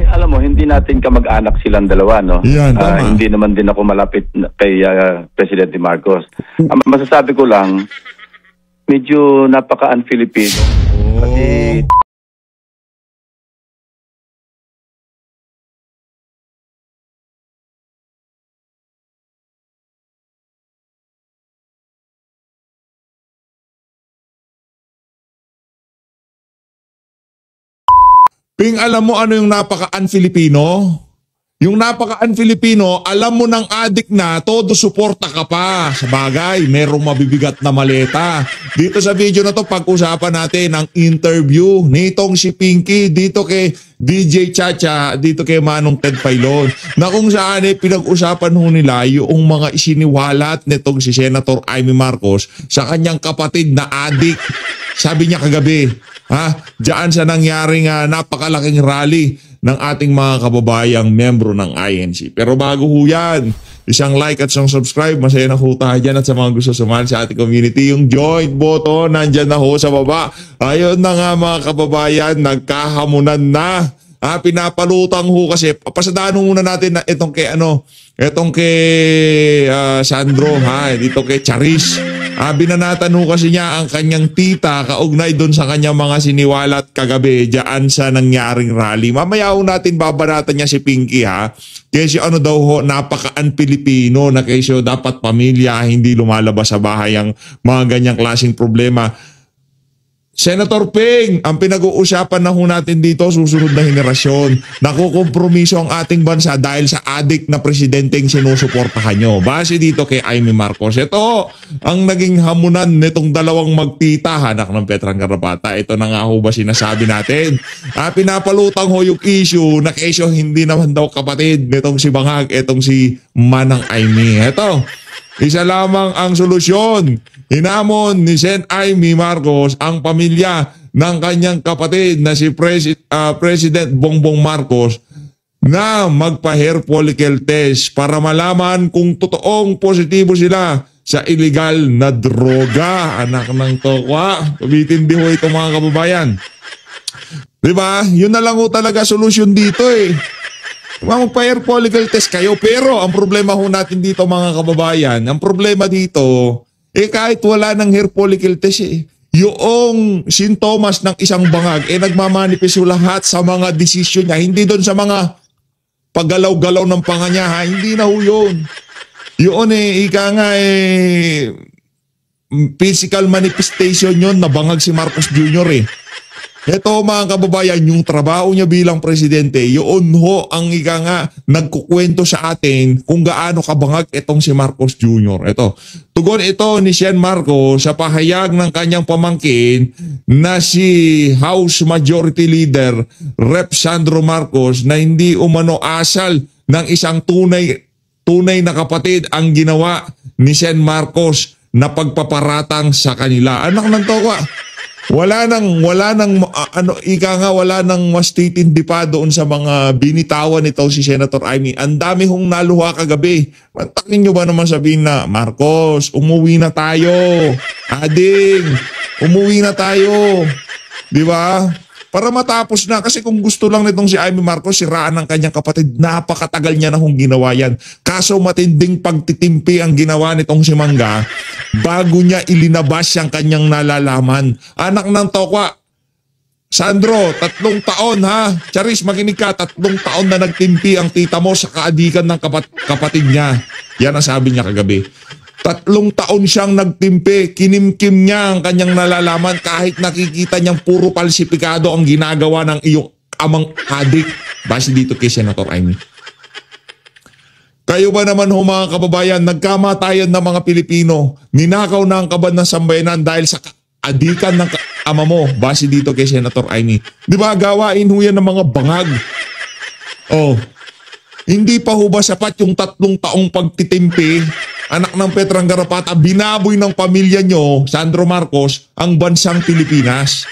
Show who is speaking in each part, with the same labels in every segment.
Speaker 1: alam mo, hindi natin kamag-anak silang dalawa, no?
Speaker 2: Yan, tama.
Speaker 1: Hindi naman din ako malapit kay Presidente Marcos. Ang masasabi ko lang, medyo napaka-un-Filipino. Kasi
Speaker 2: Ping, alam mo ano yung napaka-un-Filipino? Yung napaka-un-Filipino, alam mo ng adik na, todo suporta ka pa. Sa bagay, merong mabibigat na maleta. Dito sa video na to, pag-usapan natin ang interview nitong si Pinky dito kay DJ Chacha, dito kay Manong Ted Pailon, na kung saan pinag-usapan ho nila yung mga isiniwalat nitong si Senator Amy Marcos sa kanyang kapatid na adik. Sabi niya kagabi, diyan sa nangyaring napakalaking rally ng ating mga kababayang membro ng INC. Pero bago ho yan, isang like at isang subscribe, masaya na ho tayo dyan. At sa mga gusto sumali sa ating community, yung joint button, nandyan na ho sa baba. Ayun na nga mga kababayan, nagkahamunan na. Pinapalutang ho kasi, pasadaan ho muna natin na itong kay Sandro, dito kay Charis. Binanatan ho kasi niya ang kanyang tita kaugnay doon sa kanyang mga siniwalat kagabi dyan sa nangyaring rally. Mamaya ho natin babanatan niya si Pinky kasi ano daw ho, napaka-un-Pilipino na kasi dapat pamilya hindi lumalabas sa bahay ang mga ganyang klaseng problema. Senator Ping, ang pinag-uusapan na ho natin dito, susunod na henerasyon. Nakukompromiso ang ating bansa dahil sa adik na presidenteng sinusuportahan nyo. Base dito kay Amy Marcos. Ito ang naging hamunan nitong dalawang magtita, anak ng Petrang Garapata. Ito na nga ho ba sinasabi natin? Pinapalutang ho yung issue na kesyo hindi naman daw kapatid nitong si Bangag, itong si Manang Amy. Ito, isa lamang ang solusyon. Hinamon ni Sen. Amy Marcos ang pamilya ng kanyang kapatid na si President Bongbong Marcos na magpa-hair follicle test para malaman kung totoong positibo sila sa illegal na droga. Anak ng tokwa. Pabitindi ho ito mga kababayan. Diba? Yun na lang ho talaga solusyon dito eh. Magpa-hair follicle test kayo, pero ang problema ho natin dito mga kababayan, ang problema dito, kahit wala ng hair follicle test yung sintomas ng isang bangag, nagmamanifesto lahat sa mga desisyon niya, hindi doon sa mga paggalaw-galaw ng panga niya, hindi na ho yun. Yun physical manifestation yun na bangag si Marcos Jr. Ito mga kababayan, yung trabaho niya bilang presidente, yun ho ang nagkukwento sa atin kung gaano kabangag itong si Marcos Jr. Ito, tugon ito ni Sen. Marcos sa pahayag ng kanyang pamangkin na si House Majority Leader Rep. Sandro Marcos na hindi umano asal ng isang tunay na kapatid ang ginawa ni Sen. Marcos na pagpaparatang sa kanila. Anak ng tokwa. Wala nang mas titindi pa doon sa mga binitawan nito si Senator Amy. Ang dami hong naluha kagabi. Mantakin nyo ba naman sabihin na, Marcos, umuwi na tayo. Ading, umuwi na tayo. Di ba? Para matapos na. Kasi kung gusto lang nitong si Amy Marcos, siraan ng kanyang kapatid, napakatagal niya na hong ginawa yan. Kaso matinding pagtitimpi ang ginawa nitong si Mangga bago niya ilinabas ang kanyang nalalaman. Anak ng tokwa, Sandro, 3 taon Charis, makinig ka, 3 taon na nagtimpi ang tita mo sa kaadikan ng kapatid niya. Yan ang sabi niya kagabi. 3 taon siyang nagtimpi, kinimkim niya ang kanyang nalalaman kahit nakikita niyang puro palsipikado ang ginagawa ng iyong amang adik. Base dito kay Senator Amy. Kayo ba naman ho mga kababayan, nagkamatayan ng mga Pilipino, ninakaw na ang kaban ng sambayanan dahil sa adikan ng ama mo, base dito kay Senator Amy. Di ba gawain ho yan ng mga bangag? Hindi pa ho ba sapat yung 3 taong pagtitimpi, anak ng Petrang Garapata, binaboy ng pamilya nyo, Sandro Marcos, ang bansang Pilipinas?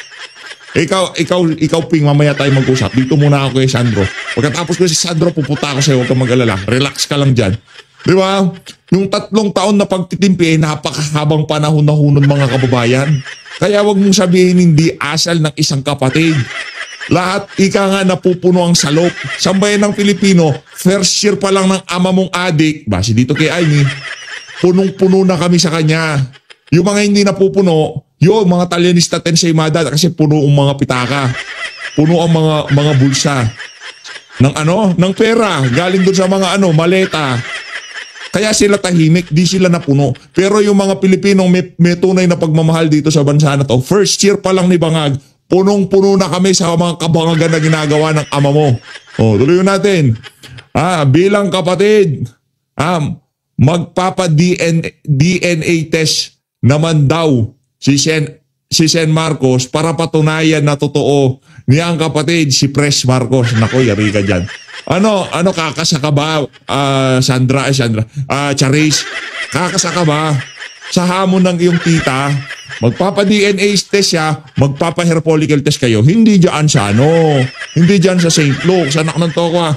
Speaker 2: Ikaw Ping, mamaya tayo mag-usap. Dito muna ako kay Sandro. Pagkatapos ko si Sandro, pupunta ako sa'yo, huwag kang mag-alala. Relax ka lang dyan. Di ba? Yung 3 taon na pagtitimpi, napakahabang panahon na hunon mga kababayan. Kaya wag mong sabihin hindi asal ng isang kapatid. Lahat ika nga napupuno ang salop. Sambayan ng Pilipino, first year pa lang ng ama mong adik, base dito kay Aimee, punong-puno na kami sa kanya. Yung mga hindi napupuno, yung mga Talyanista Tenseimada kasi puno ang mga pitaka. Puno ang mga bulsa ng pera, galing doon sa mga maleta. Kaya sila tahimik, di sila napuno. Pero yung mga Pilipinong may tunay na pagmamahal dito sa bansa na to, first year pa lang ni Bangag, punong-puno na kami sa mga kabangagan na ginagawa ng ama mo. Tuloy natin. Bilang kapatid, magpapa-DNA test naman daw si Sen Marcos para patunayan na totoo niya ang kapatid si Pres Marcos. Nako, yari ka dyan. Kakasaka ba, Sandra, Charis? Kakasaka ba sa hamon ng iyong tita? Magpapa-DNA test siya, magpapa-hair follicle test kayo. Hindi dyan sa hindi dyan sa St. Luke, sa anak ng Tokwa.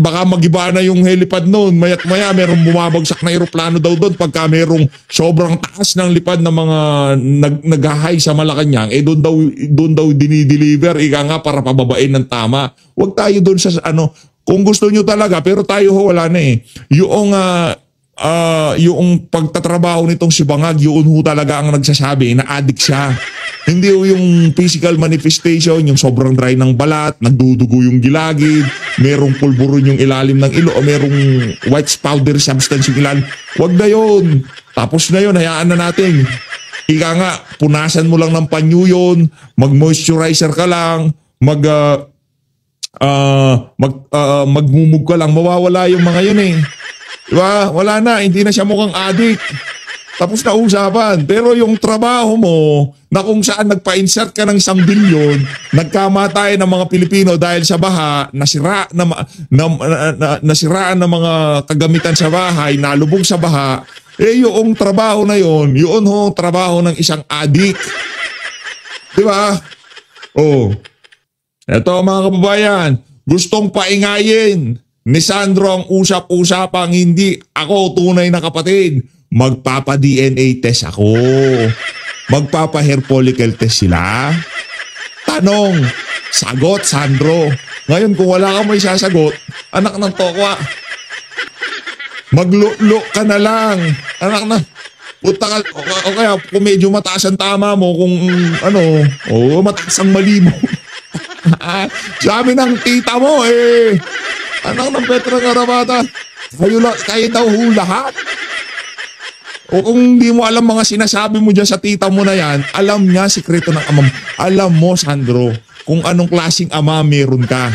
Speaker 2: Baka magiba na yung helipad noon. Maya't maya merong bumabagsak na eroplano daw doon pagka merong sobrang taas ng lipad ng mga nag-high sa Malacanang, doon daw dinideliver, ika nga para pababain ng tama. Huwag tayo doon sa kung gusto nyo talaga, pero tayo wala na eh. Yung pagtatrabaho nitong si Bangag, yun talaga ang nagsasabi na addict siya. Hindi yung physical manifestation, yung sobrang dry ng balat, nagdudugo yung gilagid, merong pulburon yung ilalim ng ilo, o merong white powder substance yung ilalim. Huwag na yun. Tapos na yun, hayaan na natin. Ika nga, punasan mo lang ng panyo yun, mag-moisturizer ka lang, magmumug ka lang, mawawala yung mga yun eh. Diba? Wala na, hindi na siya mukhang addict. Tapos na usapan. Pero yung trabaho mo, na kung saan nagpa-insert ka ng 1 bilyon, nagkamatayan ng mga Pilipino dahil sa baha, nasiraan ng mga kagamitan sa bahay, nalubog sa baha, yung trabaho na yun trabaho ng isang addict. Diba? Eto mga kababayan, gustong paingayin ni Sandro ang usap-usapang hindi ako tunay na kapatid. Magpapa-DNA test ako. Magpapa-hair follicle test sila. Tanong, sagot Sandro. Ngayon kung wala kang may sasagot, anak ng Tokwa, maglo-lo ka na lang. Anak na, puta ka, o kaya kung medyo mataas ang tama mo, kung mataas ang mali mo. Sabi ng tita mo anak ng Petra Garabata, kayo daw lahat. O kung hindi mo alam mga sinasabi mo dyan sa tita mo na yan, alam niya sikreto ng ama mo. Alam mo, Sandro, kung anong klaseng ama meron ka.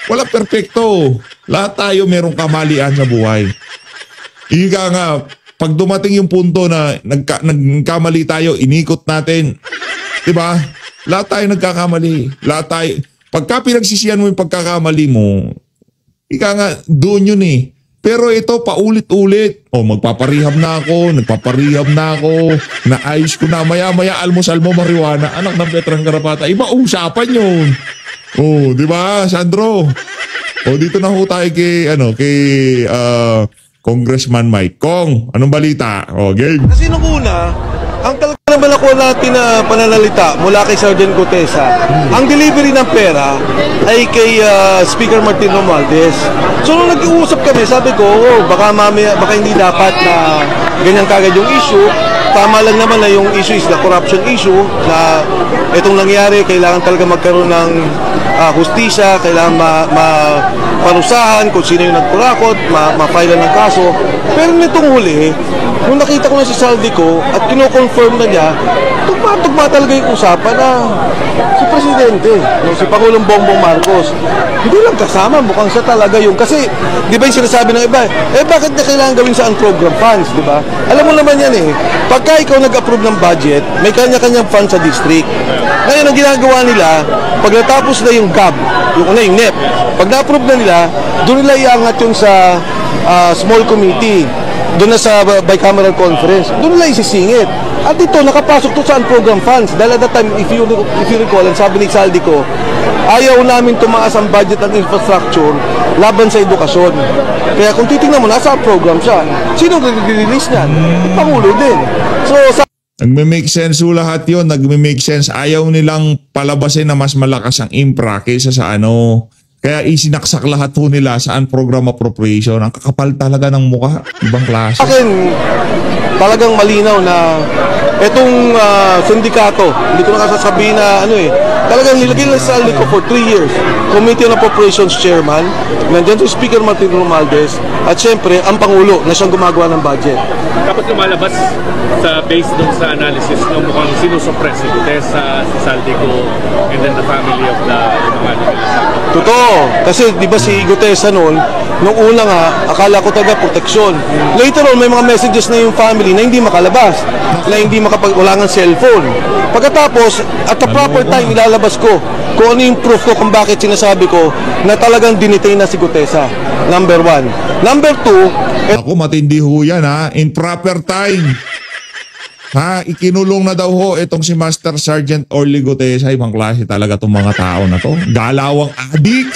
Speaker 2: Wala perfecto. Lahat tayo merong kamalian sa buhay. Ika nga, pag dumating yung punto na nagkamali tayo, inikot natin. Diba? Lahat tayo nagkakamali. Lahat tayo. Pagka pinagsisiyan mo yung pagkakamali mo, ika nga, doon yun eh. Pero ito, paulit-ulit. Magpaparehab na ako, nagpaparehab na ako, naayos ko na, maya-maya almusal mo, marijuana, anak ng Petrang Garapata. Iba usapan yun. Di ba, Sandro? Dito na ho tayo kay Congressman Mike. Kong, anong balita? Game.
Speaker 3: Kasi nung una, ang talaga naman ako natin na pananalita mula kay Sergeant Gutesa, ang delivery ng pera ay kay Speaker Martin Romualdez. So nung nag-uusap kami, sabi ko, baka hindi dapat na ganyan kagad yung issue. Tama lang naman na yung issue is the corruption issue, na itong nangyari, kailangan talaga magkaroon ng hustisya, kailangan maparusahan kung sino yung nagkurakot, ma-file ng kaso. Pero nitong huli, nung nakita ko na si Saldico at kino-confirm na niya, tugma talaga yung usapan na si Presidente, si Pangulong Bongbong Marcos, hindi lang kasama, mukhang siya talaga yung, kasi di ba yung sinasabi ng iba, bakit na kailangan gawin sa unprogram funds, di ba? Alam mo naman yan pagka ikaw nag-approve ng budget, may kanya-kanyang funds sa district. Ngayon ang ginagawa nila, pag natapos na yung GAB, yung NEP, pag na-approve na nila, doon nila iangat yung sa small committee, doon na sa bicameral conference, doon nila isisingit. At ito, nakapasok to sa unprogram funds. Dahil at that time, if you recall, ang sabi ni Saldico, ayaw namin tumaas ang budget ng infrastructure laban sa edukasyon. Kaya kung titingnan mo, nasa program siya. Sino nag-release niyan? Pangulo din. So,
Speaker 2: Nagme-make sense ho lahat yun. Nagme-make sense. Ayaw nilang palabasin na mas malakas ang infra kaysa sa ano. Kaya isinaksak lahat ho nila saan program appropriation. Ang kakapal talaga ng mukha. Ibang klase.
Speaker 3: Akin, talagang malinaw na itong sindikato, hindi ko nakasasabihin na ano talagang nilagay lang sa saldi ko for 3 years. Committee on Appropriations Chairman, nandiyan si Speaker Martin Romualdez, at syempre, ang Pangulo na siyang gumagawa ng budget.
Speaker 4: Tapos lumalabas sa based doon sa analysis ng mukhang sinusuppress si Gutesa, si Saldico, and then the family of the mga
Speaker 3: Totoo. Kasi di ba si Gutesa noon, nung una nga, akala ko talaga proteksyon. Later on, may mga messages na yung family na hindi makalabas, na hindi wala nga cellphone. Pagkatapos, at the proper time, ilalabas ko kung ano yung proof ko kung bakit sinasabi ko na talagang dinitain na si Gutesa. Number 1. Number 2,
Speaker 2: Ako, matindi ho yan ha. In proper time. Ha, ikinulong na daw ho itong si Master Sergeant Orly Gutesa. Ibang klase talaga itong mga tao na to. Galawang adik.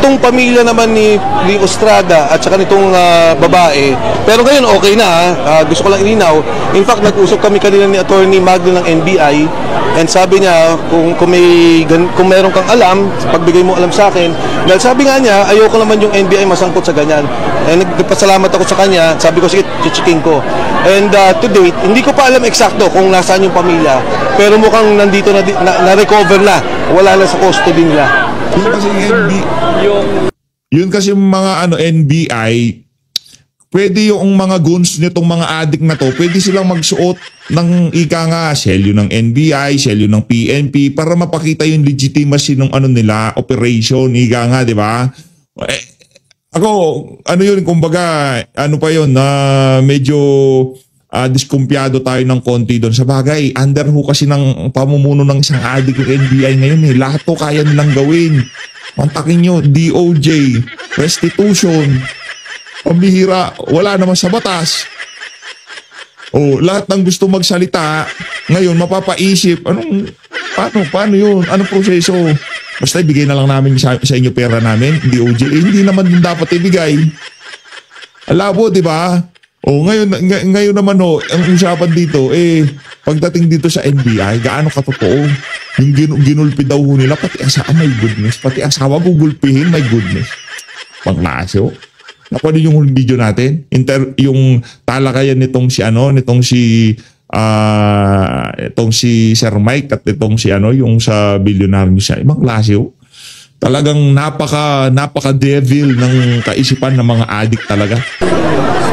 Speaker 3: itong pamilya naman ni Ostrada at saka nitong babae, pero ngayon okay na. Gusto ko lang ilinaw. In fact, nag-usap kami kanina ni Attorney Magno ng NBI and sabi niya kung meron kang alam, pagbigay mo alam sa akin. Dahil sabi nga niya, ayoko naman yung NBI masangkot sa ganyan. And nagpasalamat ako sa kanya. Sabi ko, sige, chichiking ko. And to date, hindi ko pa alam eksakto kung nasaan yung pamilya. Pero mukhang nandito na-recover na. Wala na sa custody nila.
Speaker 2: Yun kasi yun kasi mga NBI, pwede yung mga goons nitong mga adik na to, pwede silang magsuot ng ika nga, selyo ng NBI, selyo ng PNP, para mapakita yung legitimacy ng nila, operation, ika nga, di ba? Ako, yun, kumbaga, pa yun, medyo diskumpiyado tayo ng konti doon. Sa bagay, under ho kasi ng pamumuno ng isang adik yung NBI ngayon Lahat to kaya nilang gawin. Mantakin nyo, DOJ, restitution, pambihira, wala naman sa batas. Lahat ng gusto magsalita, ngayon mapapaisip, paano yun? Anong proseso? Basta ibigay na lang namin sa inyo pera namin, DOJ. Hindi naman din dapat ibigay. Alabo, di ba? Ngayon naman ang usapan dito, pagdating dito sa NBI, gaano katotoo? Yung ginulpi daw nila, pati asawa, my goodness. Pati asawa, gugulpihin, my goodness. Pangklase, Nakuha din yung video natin. Yung talakayan nitong si Sir Mike at itong si yung sa billionaire siya. Ibang klase, Talagang napaka-devil ng kaisipan ng mga adik talaga.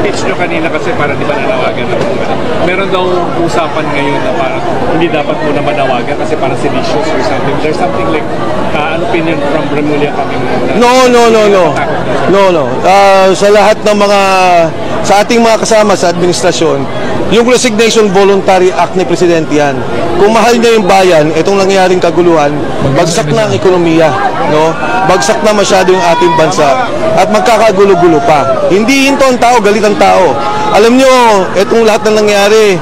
Speaker 4: Speech nyo kanina kasi para di ba nanawagan na meron daw usapan ngayon na parang hindi dapat mo na manawagan kasi parang seditious or something. There's something like an opinion from Remulla coming
Speaker 3: No. Sa lahat ng sa ating mga kasama sa administrasyon, yung Resignation Voluntary Act ni Presidente yan. Kung mahal niya yung bayan, itong nangyayaring kaguluhan, bagsak na ang ekonomiya. Bagsak na masyado yung ating bansa at magkakagulo-gulo pa. Hindi hinto ang tao, galit ang tao. Alam nyo, itong lahat na nangyari,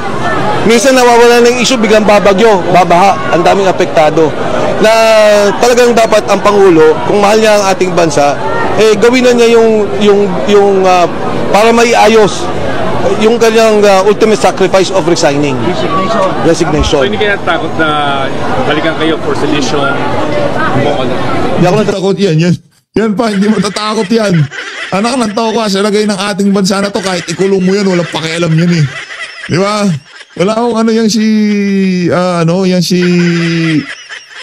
Speaker 3: minsan nawawala ng issue, biglang babagyo, babaha, ang daming apektado. Na talagang dapat ang Pangulo, kung mahal niya ang ating bansa, gawin na niya yung para maiayos yung kanyang ultimate sacrifice of resigning. Resignation.
Speaker 4: So hindi kaya takot na balikan kayo for sedition?
Speaker 2: Hindi ako natakot yan. Yan pa, hindi matatakot yan. Anak ng tao ka, sa lagay ng ating bansa na to, kahit ikulong mo yan, walang pakialam yan Di ba? Wala akong yan si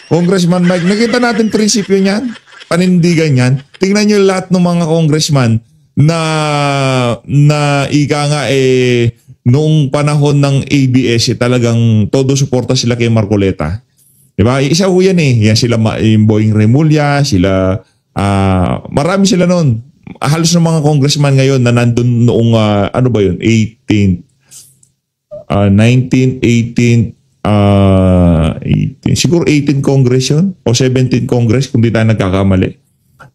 Speaker 2: Congressman Mike. Nakita natin prinsipyo niyan, panindigan yan. Tingnan nyo lahat ng mga congressman na ika nga noong panahon ng ABS talagang todo suporta sila kay Marcoleta. Diba? Isa ho yan Yan sila Boying Remulla, sila marami sila noon. Halos ng mga congressman ngayon na nandun noong 18 siguro 18 Congress yun o 17 Congress kung di tayo nagkakamali.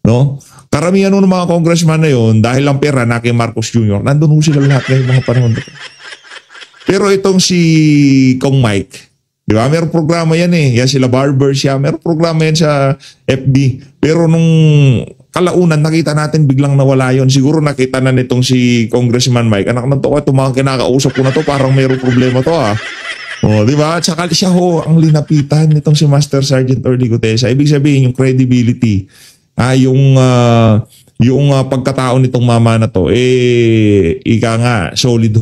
Speaker 2: No? Karamihan ng mga congressman na yun, dahil lang pera na kay Marcos Jr., nandun sila lahat ngayong mga panahon. Pero itong si Kong Mike, di ba? Merong programa yan Yan sila Barber siya. Merong programa yan sa FB. Pero nung kalaunan, nakita natin biglang nawala yon. Siguro nakita na nitong si Congressman Mike. Anak na to, itong mga kinakausap ko na to, parang mayroong problema to Oh, di ba? At saka siya ang linapitan nitong si Master Sergeant Orly Gutesa. Ibig sabihin yung credibility, yung pagkatao nitong mama na to, ika nga, solid.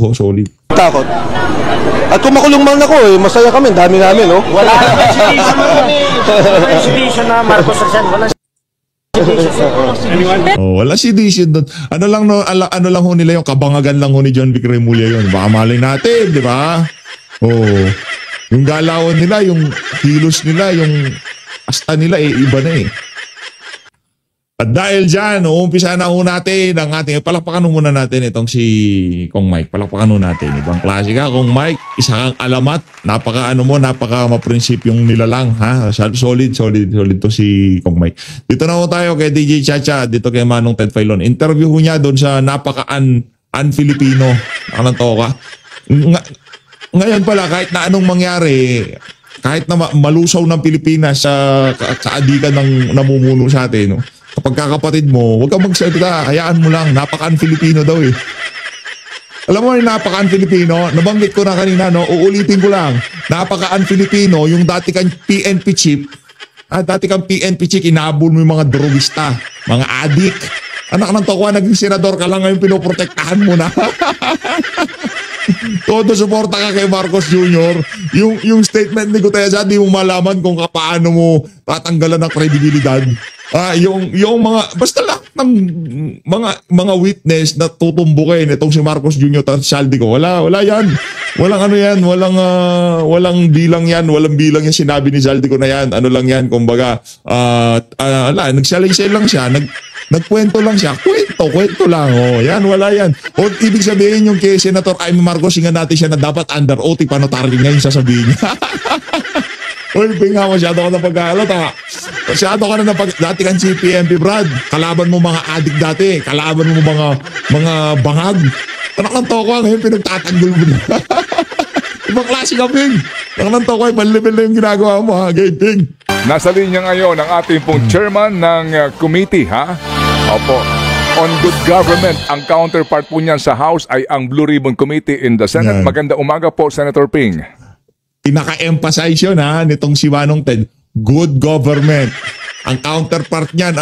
Speaker 3: Takot. At kung makulong man ako, masaya kami, dami namin, no?
Speaker 5: Wala naman sedation na yun eh. Wala sedation na Marcos Rizal. Wala
Speaker 4: Anyone?
Speaker 2: Wala sedation doon. Ano lang ho nila yung kabangagan lang ho ni John Vic Remulla yun. Baka malay natin, di ba? Yung galawan nila, yung kilos nila, yung asta nila, iba na eh. At dahil dyan, umpisa na ho natin ang ating, palakpakan muna natin itong si Kong Mike. Palakpakan ho natin. Ibang klase ka, Kong Mike. Isa kang alamat. Napaka maprinsipyong nilalang. Ha? Solid to si Kong Mike. Dito na ho tayo kay DJ Chacha. Dito kay Manong Ted Filon. Interview ho niya doon sa napaka-un-Filipino. Anong to ka? Ngayon pala, kahit na anong mangyari, kahit na malusaw ng Pilipinas sa kaadikan ng namumuno sa atin, no? Kapag kakapatid mo, huwag kang magsalita, hayaan mo lang, napaka-un-Filipino daw eh. Alam mo yung napaka-un-Filipino, nabanggit ko na kanina, no? Uulitin ko lang, napaka-un-Filipino, yung dati kang PNP chief, inabol mo yung mga drogista, mga adik. Anak ng tokwa, naging senador ka lang ngayon, pinoprotektahan mo na. Todo suporta ka kay Marcos Jr. Yung statement ni Gutesa, di mo malaman kung paano mo tatanggalan ng kredibilidad. Yung mga basta lang ng mga witness na tutumbukin itong si Marcos Jr. at Saldi ko. Wala yan. Walang ano yan, walang bilang yan, walang bilang yung sinabi ni Saldi ko na yan. Ano lang yan, kumbaga nagsalaysay lang siya, nagkwento lang siya. Kwento lang. Yan, wala yan. O ibig sabihin yung kay Senator Amy Marcos, hingan natin siya na dapat under oath, panotaryo ngayon sasabihin niya. Uy, pinga, masyado ka na pagkakalata. Masyado ka na dati kang CPMP, Brad. Kalaban mo mga adik dati. Kalaban mo mga bangag. Anak ng toko, ngayon pinagtatanggol mo na. Ibang klase ka, Ping. Anak ng toko, panlevel na yung ginagawa mo, ha? Game, Ping.
Speaker 6: Nasa linya ngayon ang ating pong chairman ng committee, ha? Opo. On good government, ang counterpart po niyan sa House ay ang Blue Ribbon Committee in the Senate.
Speaker 2: Yan.
Speaker 6: Maganda umaga po, Senator Ping.
Speaker 2: Pinaka-emphasize yun, ha, nitong si Manong Ted. Good government. Ang counterpart niyan,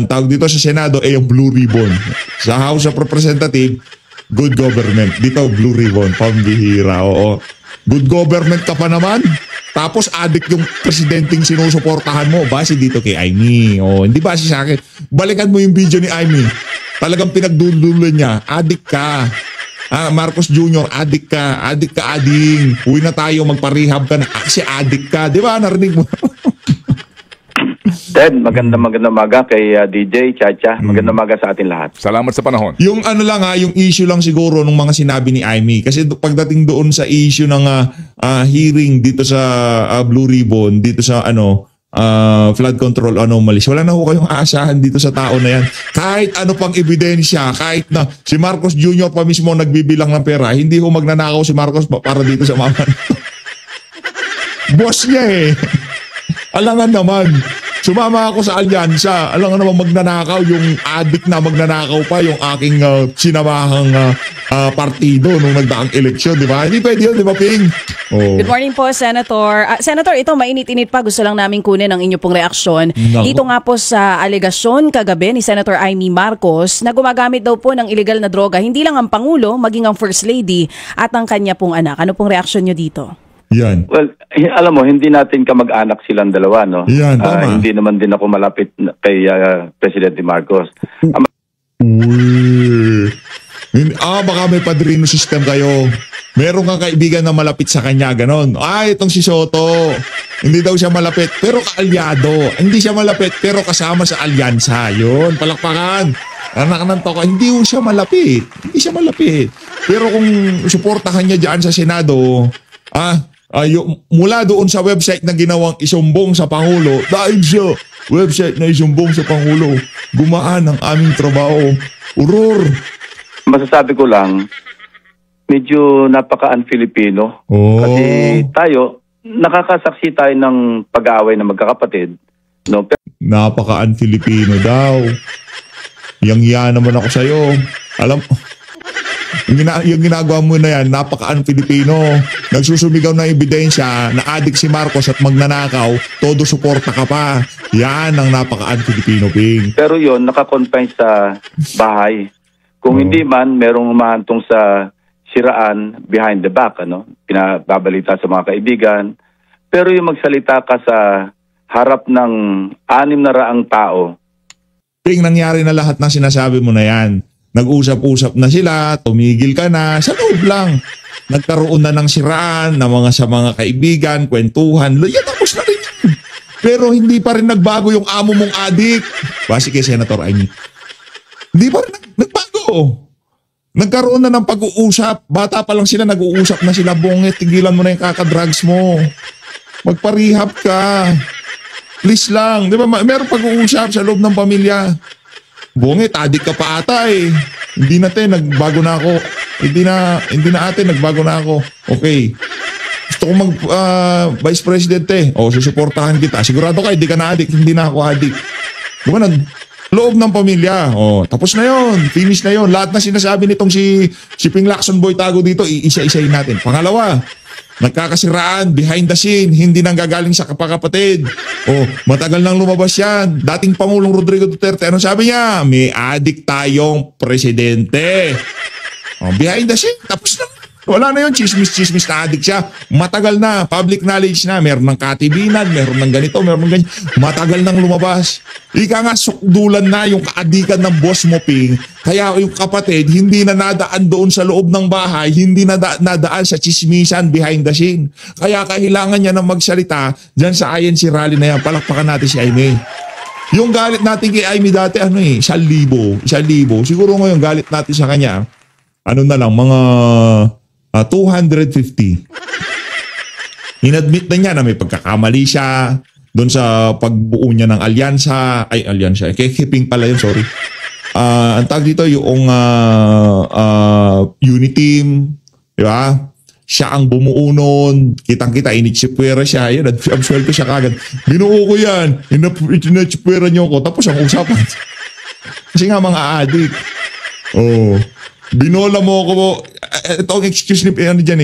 Speaker 2: tawag dito sa Senado, yung Blue Ribbon. Sa House of Representatives, good government. Dito, Blue Ribbon. Pambihira, oo. Good government ka pa naman. Tapos adik yung presidenteng sinusuportahan mo. Base dito kay Amy. Hindi base sa akin. Balikan mo yung video ni Amy. Talagang pinagdululan niya. Adik ka. Marcos Jr., adik ka, ading. Uwi na tayo, magparehab ka na. Kasi adik ka. Di ba? Narinig mo.
Speaker 1: Ted, magandang umaga kay DJ Chacha. Magandang umaga sa atin lahat.
Speaker 6: Salamat sa panahon.
Speaker 2: Yung ano lang yung issue lang siguro ng mga sinabi ni Amy. Kasi pagdating doon sa issue ng hearing dito sa Blue Ribbon, dito sa flood control anomalies. Wala na ho kayong aasahan dito sa tao na yan. Kahit ano pang ebidensya, kahit na si Marcos Jr. pa mismo nagbibilang ng pera, hindi ho magnanakaw si Marcos para dito sa mama. Boss niya eh. Alangan naman. Sumama ako sa alyansa. Alangan naman magnanakaw yung adik na magnanakaw pa yung aking sinamahang partido nung nagdaang eleksyon, di ba? Hindi pwede yun, di ba, Ping?
Speaker 7: Good morning po, Senator. Senator, ito mainit-init pa. Gusto lang namin kunin ang inyo pong reaksyon. Dito nga po sa alegasyon kagabi ni Senator Amy Marcos na gumagamit daw po ng illegal na droga, hindi lang ang Pangulo, maging ang First Lady at ang kanya pong anak. Ano pong reaksyon nyo dito?
Speaker 2: Yan.
Speaker 1: Well, alam mo, hindi natin kamag-anak silang dalawa, no?
Speaker 2: Yan, tama.
Speaker 1: Hindi naman din ako malapit kay Presidente Marcos.
Speaker 2: Uy. Baka may padrino system kayo. Meron kang kaibigan na malapit sa kanya, ganon. Itong si Soto. Hindi daw siya malapit, pero kaalyado. Hindi siya malapit, pero kasama sa alyansa. Yun, palakpakan. Anak ng toko, hindi siya malapit. Hindi siya malapit. Pero kung suportahan niya dyan sa Senado, mula doon sa website na ginawang isumbong sa Pangulo, dahil siya, website na isumbong sa Pangulo, gumaan ang aming trabaho. Uror.
Speaker 1: Masasabi ko lang, medyo napaka-un-Filipino. Kasi tayo, nakakasaksi tayo ng pag-aaway ng magkakapatid. No?
Speaker 2: Napaka-un-Filipino daw. Yang naman ako sa'yo. Yung ginagawa mo na yan, napaka-Pilipino. Nagsusumigaw ng ebidensya na adik si Marcos at magnanakaw, todo suporta ka pa. Yan ang napaka-Pilipino, Ping.
Speaker 1: Pero yon nakakonfine sa bahay. Kung hindi man, merong humahantong sa siraan behind the back, pinababalita sa mga kaibigan. Pero yung magsalita ka sa harap ng 600 tao.
Speaker 2: Ping, nangyari na lahat ng sinasabi mo na yan. Nag-usap-usap na sila, tumigil ka na, sa loob lang. Nagkaroon na ng siraan sa mga kaibigan, kwentuhan. Yan, tapos na rin yun. Pero hindi pa rin nagbago yung amo mong adik. Base kay Senator Amy. Hindi pa rin nagbago. Nagkaroon na ng pag-uusap. Bata pa lang sila, nag-uusap na sila. Bongit, tigilan mo na yung kakadrugs mo. Magparehab ka. Please lang. Di ba, meron pag-uusap sa loob ng pamilya. Bongit, adik ka pa ata eh. Hindi na nagbago na ako. Hindi na ate, nagbago na ako. Okay. Gusto ko vice president susuportahan kita. Sigurado ka, hindi ka na adik. Hindi na ako adik. Diba, loob ng pamilya. Tapos na yon, finish na yon. Lahat na sinasabi nitong si Ping Lacson Boy Tago dito, iisa-isahin natin. Pangalawa, nagkakasiraan behind the scene, hindi nang gagaling sa kapakapatid. Matagal nang lumabas yan. Dating Pangulong Rodrigo Duterte, ano sabi niya? May adik tayong presidente. Behind the scene, tapos na. Wala na yun, chismis na adik siya. Matagal na, public knowledge na. Meron ng katibinan, meron ng ganito, meron ng ganyan. Matagal nang lumabas. Ika nga, sukdulan na yung kaadikan ng boss mo, Ping. Kaya yung kapatid, hindi na nadaan doon sa loob ng bahay, hindi na nadaan sa chismisan behind the scene. Kaya kailangan niya na magsalita dyan sa INC rally na yan. Palakpakan natin si Aimee. Yung galit natin kay Aimee dati, 1,000. Siguro ngayon galit natin sa kanya, na lang, mga 250. Inadmit na niya na may pagkakamali siya doon sa pagbuo niya ng alyansa. Kiping pala yun, sorry. Ang tawag dito yung uniteam, di ba? Siya ang bumuo nun. Kitang-kita, initsipwera siya. Yun, absuelto siya kagad. Binuo ko yan. Initsipwera niyo ko. Tapos ang usapan. Kasi nga mga adik. Binola mo ko. Ito ang excuse ni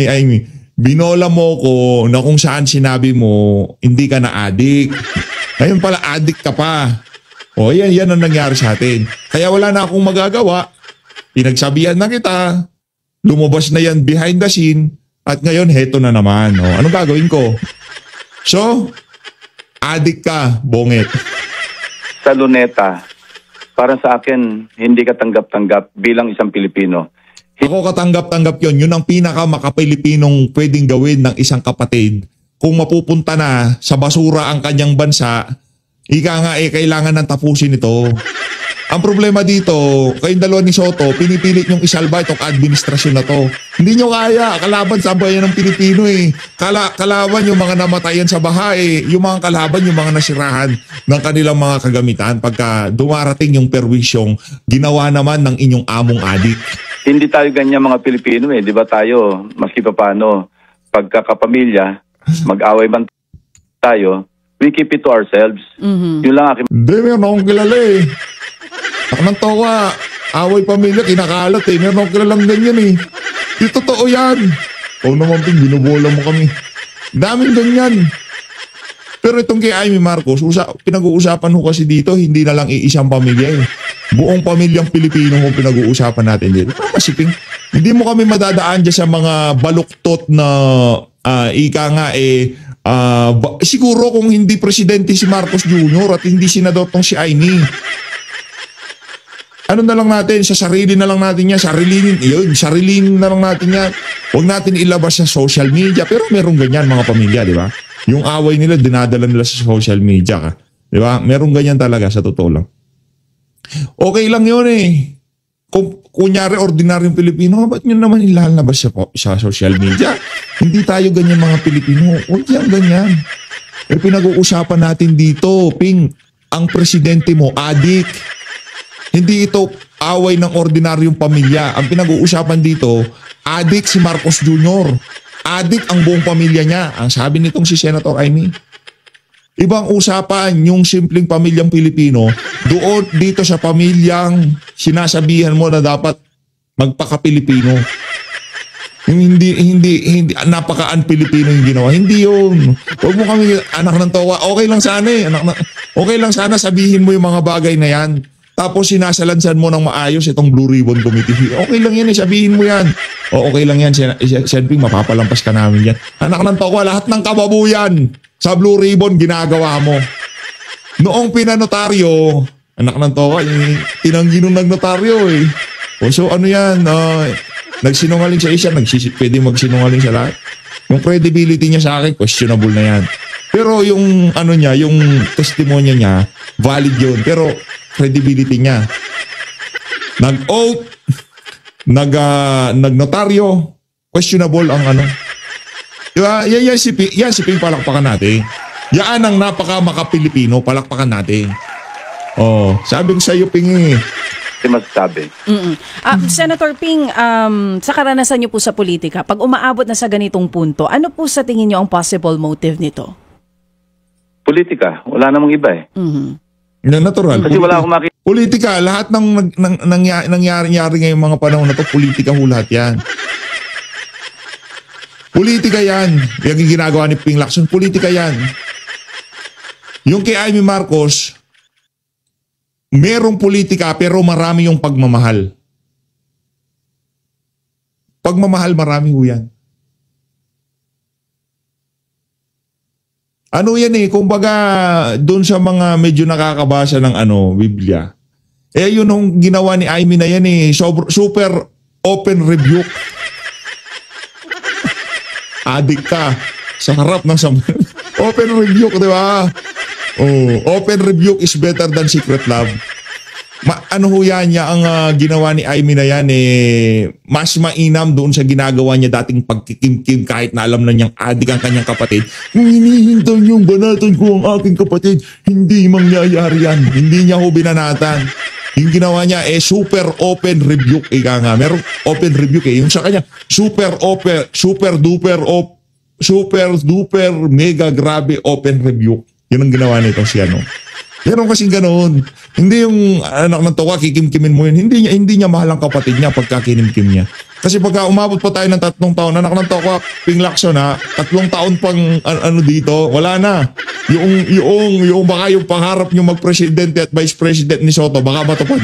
Speaker 2: Aimee. Binola mo ko na kung saan sinabi mo, hindi ka na adik. Ngayon pala, adik ka pa. Yan ang nangyari sa atin. Kaya wala na akong magagawa. Pinagsabihan na kita. Lumabas na yan behind the scene. At ngayon, heto na naman. Anong gagawin ko? So, adik ka, Bongit.
Speaker 1: Sa Luneta, para sa akin, hindi ka tanggap-tanggap bilang isang Pilipino.
Speaker 2: Ako katanggap-tanggap yun. Yun ang pinaka-makapilipinong pwedeng gawin ng isang kapatid. Kung mapupunta na sa basura ang kanyang bansa, kailangan ng tapusin ito. Ang problema dito, kayong dalawa ni Soto, pinipilit niyong isalba itong administrasyon na to. Hindi niyo kaya. Kalaban sa bayan ng Pilipino eh. Kalaban yung mga namatayan sa baha eh. Yung mga kalaban, yung mga nasirahan ng kanilang mga kagamitan pagka dumarating yung perwisyong ginawa naman ng inyong among adik.
Speaker 1: Hindi tayo ganyan mga Pilipino eh. Di ba tayo, maski pa paano, pagkakapamilya, mag-away man tayo, we keep it to ourselves. Yun lang aking...
Speaker 2: Hindi, meron akong kilala eh. Ako ng tawa, away pamilya, kinakalat eh. Meron akong kilalang ganyan eh. Yung totoo yan. Naman Ping, binubola mo kami. Daming ganyan. Pero itong kay Aimee Marcos, pinag-uusapan ko kasi dito, hindi na lang iisang pamilya eh. Buong pamilyang Pilipino mo pinag-uusapan natin dito. Pero masiping, hindi mo kami madadaan dyan sa mga baluktot na siguro kung hindi presidente si Marcos Jr. at hindi senador tong si Aimee. Ano na lang natin, sa sarili na lang natin yan, sarilinin na lang natin yan. Huwag natin ilabas sa social media, pero merong ganyan mga pamilya, di ba? Yung away nila, dinadala nila sa social media ka. Di ba? Merong ganyan talaga, sa totoo lang. Okay lang yun eh. Kung kunyari, ordinaryong Pilipino, ba't nyo naman ilalabas sa social media? Hindi tayo ganyan mga Pilipino. Huwag yan ganyan. Pinag-uusapan natin dito, Ping, ang presidente mo, adik. Hindi ito away ng ordinaryong pamilya. Ang pinag-uusapan dito, adik si Marcos Jr. Adik ang buong pamilya niya. Ang sabi nitong si Senator Aimee. Ibang usapan yung simpleng pamilyang Pilipino doon dito sa pamilyang sinasabihan mo na dapat Magpaka-Pilipino. Yung hindi napaka-un-Pilipino yung ginawa. Hindi yun. Huwag mo kami anak ng towa. Okay lang sana okay lang sana sabihin mo yung mga bagay na yan. Tapos sinasalansan mo ng maayos itong Blue Ribbon Committee. Okay lang yan sabihin mo yan. Okay lang yan. Siyempre mapapalampas ka namin yan. Anak ng towa, lahat ng kababuyan sa Blue Ribbon ginagawa mo. Noong pinanotaryo, anak ng towa, tinanggi nung nagnotaryo eh. So ano yan, nagsinungaling sa isa, pwede magsinungaling sa lahat. Yung credibility niya sa akin, questionable na yan. Pero yung yung testimonya niya, valid yun. Pero credibility niya. Nag-oath, nagnotaryo, questionable ang Diba? Yan si Ping, palakpakan natin. Yan ang napaka-maka-Pilipino, palakpakan natin. Sabi ko sa iyo, Ping
Speaker 1: masasabi.
Speaker 7: Senator Ping, sa karanasan niyo po sa politika, pag umaabot na sa ganitong punto, ano po sa tingin niyo ang possible motive nito?
Speaker 1: Politika. Wala namang iba eh.
Speaker 2: Natural.
Speaker 1: Kasi wala akong makita.
Speaker 2: Politika. Lahat ng nangyari ngayong mga panahon na to, politika ho lahat yan. Politika yan. Yung ginagawa ni Ping Lacson, politika yan. Yung kay Amy Marcos, merong politika pero marami yung pagmamahal. Pagmamahal, marami ho yan. Ano yan kumbaga doon sa mga medyo nakakabasa ng Biblia. Yun yung ginawa ni Amy na yan super open rebuke. Adik ka sa harap ng open rebuke, di ba? Open rebuke is better than secret love. Yan niya ang ginawa ni Amy na yan mas mainam doon sa ginagawa niya dating pagkikimkim kahit na alam na niyang adik ang kanyang kapatid. Kung hinihintay niyong banatan ko ang aking kapatid, hindi mangyayari yan. Hindi niya ho binanatan. Yung ginawa niya super open rebuke. Merong open rebuke yung sa kanya super duper mega grabe open rebuke. Yun ang ginawa nito siya Meron kasing ganoon. Hindi yung anak ng towa, kikimkimin mo yun. Hindi niya mahal ang kapatid niya pagka kinimkim niya. Kasi pagka umabot pa tayo ng 3 taon, anak ng towa, Ping Lacson 3 taon pang dito, wala na. Yung baka yung pangarap niyo magpresidente at vice president ni Soto, baka matupad.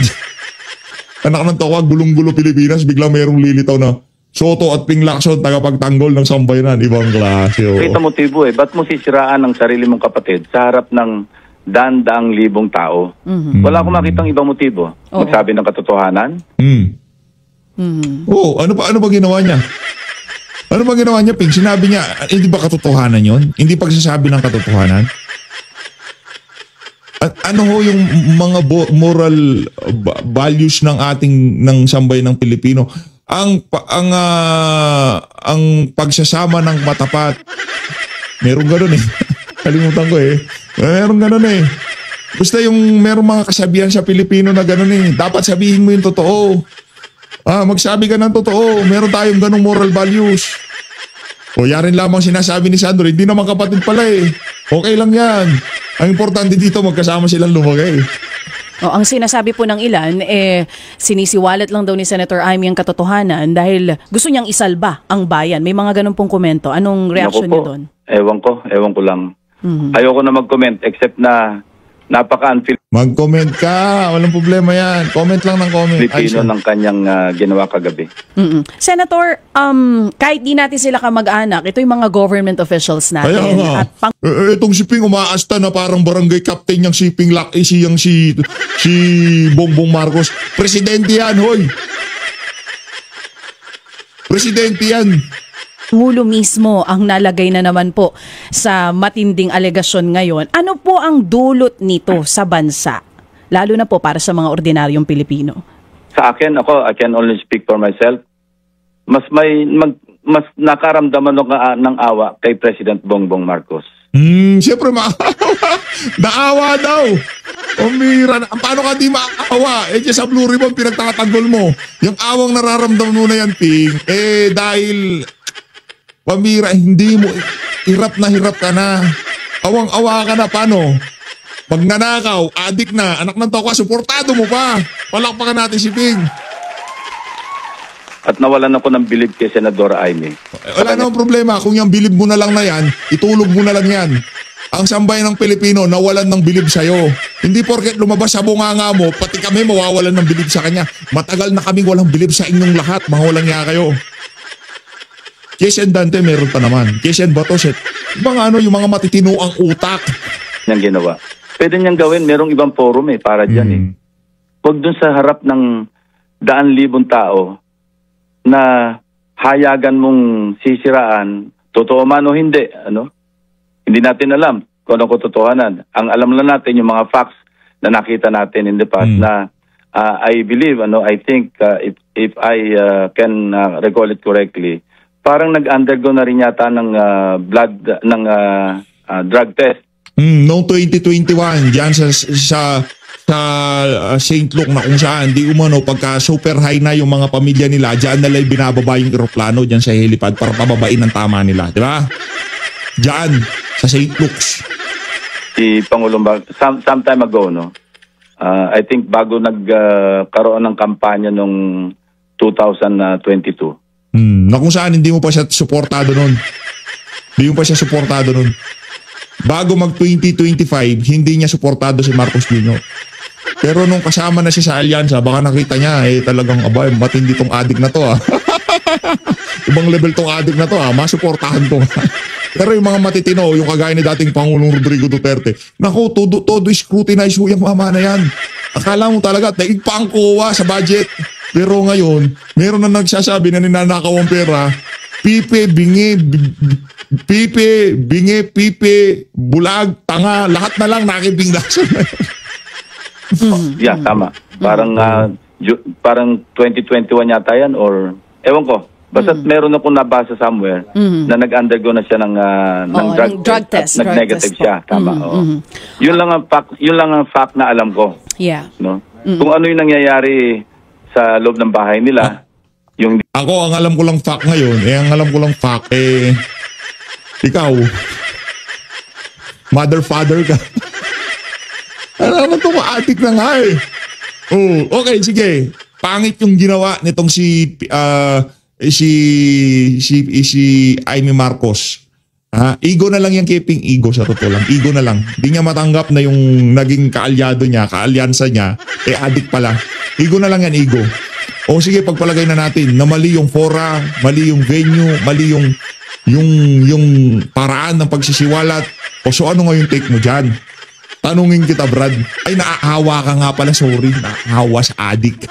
Speaker 2: Anak ng towa, gulong-gulo Pilipinas, biglang mayroong lilitaw na Soto at Ping Lacson, tagapagtanggol ng sambayanan. Ibang klase.
Speaker 1: Kita motibo ba't mo sisiraan ang sarili mong kapatid sa harap ng daang libong tao? Wala akong makitang ibang motibo. Magsabi ng katotohanan?
Speaker 2: Ano ba ginawa niya? Ano ba ginawa niya, Ping? Sinabi niya, hindi ba katotohanan yon? Hindi pagsasabi ng katotohanan? Ano yung mga moral values ng sambayan ng Pilipino? Ang pagsasama ng matapat. Meron gano'n Kalimutan ko Meron gano'n Basta yung meron mga kasabihan sa Pilipino na gano'n Dapat sabihin mo yung totoo. Magsabi ka ng totoo. Meron tayong ganong moral values. Yarin lamang sinasabi ni Sandro, hindi naman kapatid pala Okay lang yan. Ang importante dito, magkasama silang lumagay.
Speaker 7: Ang sinasabi po ng ilan, sinisiwalat lang daw ni Senator Amy ang katotohanan dahil gusto niyang isalba ang bayan. May mga ganun pong komento. Anong reaction niyo doon?
Speaker 1: Ewan ko lang. Ayoko na mag-comment except na napaka-unfiltered
Speaker 2: Mag-comment ka. Walang problema yan. Comment lang ng comment.
Speaker 1: Pilipino ng kanyang ginawa kagabi.
Speaker 7: Senator, kahit di natin sila kamag-anak, ito yung mga government officials natin.
Speaker 2: At itong si Ping umaasta na parang barangay captain niyang si Ping si Bongbong Marcos. Presidente yan, hoy. Presidente yan.
Speaker 7: Pangulo mismo ang nalagay na naman po sa matinding alegasyon ngayon. Ano po ang dulot nito sa bansa? Lalo na po para sa mga ordinaryong Pilipino.
Speaker 1: Sa akin, I can only speak for myself. Mas nakaramdaman ng awa kay President Bongbong Marcos.
Speaker 2: Siyempre naawa daw. Umira na. Paano ka di maawa? Sa Blue Ribbon pinagtatanggol mo. Yung awang nararamdaman mo na yan, Ping. Dahil pamira, hindi mo, hirap ka na. Awang-awa ka na, paano? Pag nanakaw, adik na, anak ng toka, suportado mo pa. Palakpakan natin si Ping.
Speaker 1: At nawalan ako ng bilib kay Senadora Amy.
Speaker 2: Wala namang problema. Kung yung bilib mo na lang na yan, itulog mo na lang yan. Ang sambayan ng Pilipino, nawalan ng bilib sa'yo. Hindi porket lumabas sa bunganga mo, pati kami mawawalan ng bilib sa kanya. Matagal na kaming walang bilib sa inyong lahat. Mga walang nga kayo. Kes and Dante, meron pa naman. Kes and Batoset. Yung mga matitino ang utak.
Speaker 1: Niyang ginawa. Pwede niyang gawin, merong ibang forum para dyan Huwag dun sa harap ng 100,000 tao na hayagan mong sisiraan, totoo man o hindi, hindi natin alam kung ano katotohanan. Ang alam lang natin yung mga facts na nakita natin in the past na I believe, I think if I can recall it correctly, parang nag-undergo na rin yata ng drug test.
Speaker 2: Noong 2021, diyan sa St. Luke na kung saan, di umano, pagka super high na yung mga pamilya nila, diyan nila binababa yung eroplano diyan sa helipad para pababain ang tama nila. Di ba? Diyan, sa St. Luke's.
Speaker 1: Si Pangulong sometime ago, I think bago nagkaroon ng kampanya noong 2022.
Speaker 2: Na kung saan hindi mo pa siya suportado nun. Hindi mo pa siya suportado nun. Bago mag 2025, hindi niya suportado si Marcos Jr. Pero nung kasama na siya sa alyansa, baka nakita niya, talagang, matindi tong adik na to Ibang level tong adik na to masuportahan to. Pero yung mga matitino, yung kagaya ni dating Pangulong Rodrigo Duterte, naku, todo scrutinize yung mama na yan. Akala mo talaga, daig pa ang kuha sa budget. Pero ngayon, meron na nagsasabi na ninanakaw ang pera, pipe, bulag, tanga, lahat na lang nakibinglasan.
Speaker 1: Yeah, tama. Parang 2021 yata yan or ewan ko. Basta meron akong nabasa somewhere na nag-undergo na siya ng drug test. Nag-negative siya. Tama. Yun lang ang fact na alam ko.
Speaker 7: Yeah.
Speaker 1: No? Kung ano yung nangyayari sa loob ng bahay nila,
Speaker 2: Ako, ang alam ko lang fact ngayon, ikaw, mother-father ka. Alam mo ito, maatik na nga okay, sige. Pangit yung ginawa nitong si Amy Marcos. Ego na lang yung keeping ego sa totoo lang. Ego na lang. Hindi niya matanggap na yung naging kaalyado niya, kaalyansa niya, adik pala. Ego na lang yan, ego. O sige, pagpalagay na natin na mali yung fora, mali yung venue, mali yung paraan ng pagsisiwalat. O so ano nga yung take mo dyan? Tanungin kita, Brad. Ay, naaawa ka nga pala, sorry. Naaawa sa adik.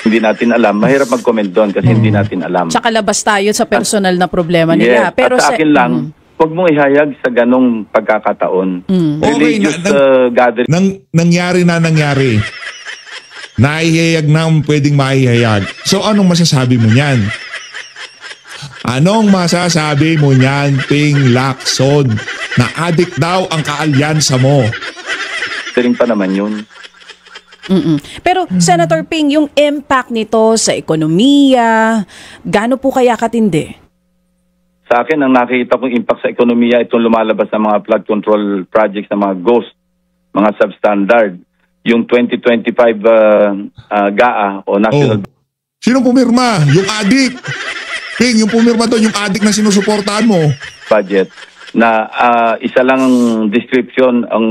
Speaker 1: Hindi natin alam. Mahirap mag-comment doon kasi hindi natin alam.
Speaker 7: Tsaka labas tayo sa personal na problema nila.
Speaker 1: Yes.
Speaker 7: Pero
Speaker 1: at sa akin lang, huwag mong ihayag sa ganong pagkakataon.
Speaker 2: Okay,
Speaker 1: gathering.
Speaker 2: nangyari. Naihayag na pwedeng maihayag. So anong masasabi mo niyan? Anong masasabi mo niyan, Ping Lacson? Na adik daw ang kaalyansa mo.
Speaker 1: Gathering pa naman yun.
Speaker 7: Pero Senator Ping, yung impact nito sa ekonomiya, gaano po kaya katindi?
Speaker 1: Sa akin, ang nakikita kong impact sa ekonomiya, itong lumalabas ng mga flood control projects ng mga ghost, mga substandard. Yung 2025 GAA o National...
Speaker 2: Sino pumirma? Yung adik. Ping, yung pumirma doon, yung adik na sinusuportahan mo.
Speaker 1: Budget na isa lang description ang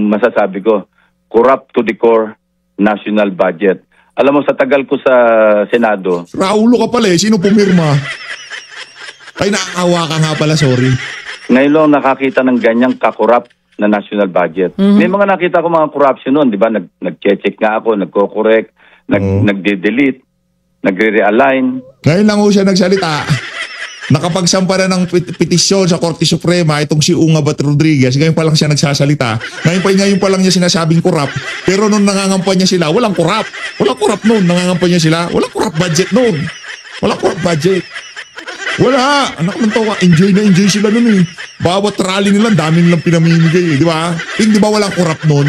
Speaker 1: masasabi ko, corrupt to the core national budget. Alam mo, sa tagal ko sa Senado...
Speaker 2: Raulo ka pala sino pumirma? Ay, naaawa ka nga pala, sorry.
Speaker 1: Ngayon lang nakakita ng ganyang kakorrupt na national budget. May mga nakita ko mga corruption noon, di ba? Nag-check nga ako, nagko-correct, nagde-delete, nagre-realign.
Speaker 2: Ngayon lang siya nagsalita. Nakapagsampa na ng petisyon sa Korte Suprema itong si Unga Bat Rodriguez. Ngayon pa lang siya nagsasalita. Ngayon pa lang niya sinasabing corrupt. Pero nung nangangampanya sila, walang corrupt. Walang corrupt noon. Nangangampanya sila, walang corrupt budget noon. Walang corrupt budget. Wala. Anak ng tawa, enjoy na enjoy sila noon Bawat rally nila, dami nilang pinamimigay di ba? Di ba walang corrupt noon?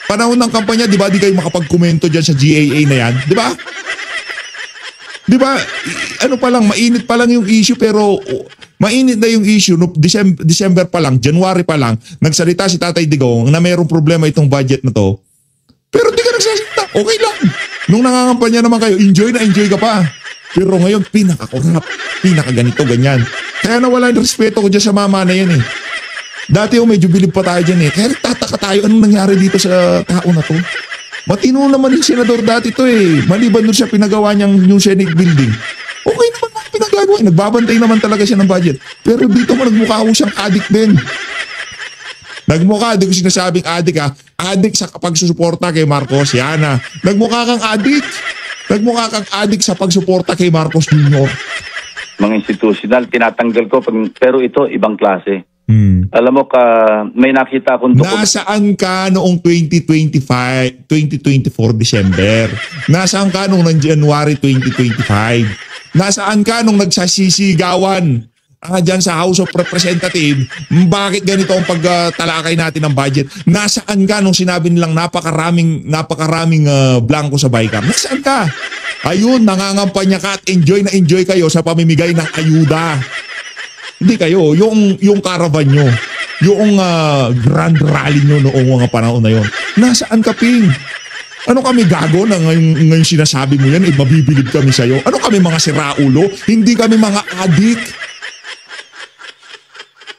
Speaker 2: Panahon ng kampanya, di ba di kayo makapag-komento dyan sa GAA na yan? Di ba? Di ba, ano pa lang, mainit pa lang yung issue pero mainit na yung issue no December pa lang, January pa lang, nagsalita si Tatay Digong na mayroong problema itong budget na to. Pero di ka nagsasalita, okay lang. Nung nangangampanya naman kayo, enjoy na enjoy ka pa. Pero ngayon, pinaka-corrupt, pinaka-ganito, ganyan. Kaya nawala yung respeto ko dyan sa mama na yan eh. Dati medyo bilib pa tayo dyan eh. Kaya tataka tayo anong nangyari dito sa tao na to. Matino naman yung senador dati to eh. Maliban doon siya pinagawa niyang yung Senate building. Okay naman mga pinagagawa. Nagbabantay naman talaga siya ng budget. Pero dito mo nagmukha ko siyang addict din. Nagmukha, di ko sinasabing addict ha. Addict sa pagsusuporta kay Marcos. Yan ha. Nagmukha kang addict. Nagmukha kang addict sa pagsuporta kay Marcos Jr.
Speaker 1: Mga institutional, tinatanggal ko. Pero ito, ibang klase. Alam mo, may nakita akong dokument.
Speaker 2: Nasaan ka noong 2024 December? Nasaan ka noong January 2025? Nasaan ka nung nagsasisigawan dyan sa House of Representatives, bakit ganito ang pagtalakay natin ng budget? Nasaan ka nung sinabi nilang napakaraming blanco sa BICAM? Nasaan ka? Ayun, nangangampanya ka at enjoy na enjoy kayo sa pamimigay ng ayuda. Hindi kayo, yung caravan nyo, yung grand rally nyo noong mga panahon na yon. Nasaan ka, Ping? Ano kami gago na ngayon sinasabi mo yan, mabibilib kami sa'yo? Ano kami mga siraulo? Hindi kami mga adik.